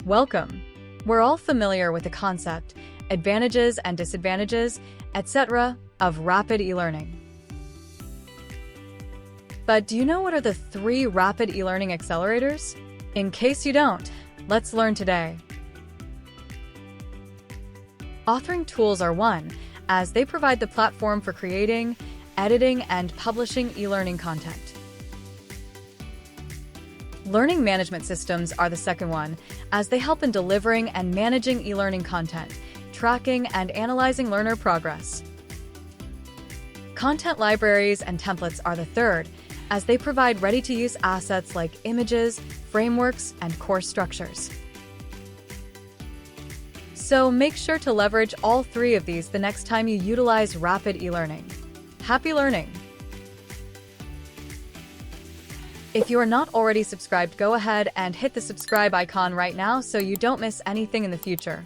Welcome! We're all familiar with the concept, advantages and disadvantages, etc. of rapid e-learning. But do you know what are the 3 rapid e-learning accelerators? In case you don't, let's learn today. Authoring tools are one, as they provide the platform for creating, editing, and publishing e-learning content. Learning management systems are the second one, as they help in delivering and managing e-learning content, tracking and analyzing learner progress. Content libraries and templates are the third, as they provide ready-to-use assets like images, frameworks, and course structures. So make sure to leverage all 3 of these the next time you utilize rapid e-learning. Happy learning! If you are not already subscribed, go ahead and hit the subscribe icon right now so you don't miss anything in the future.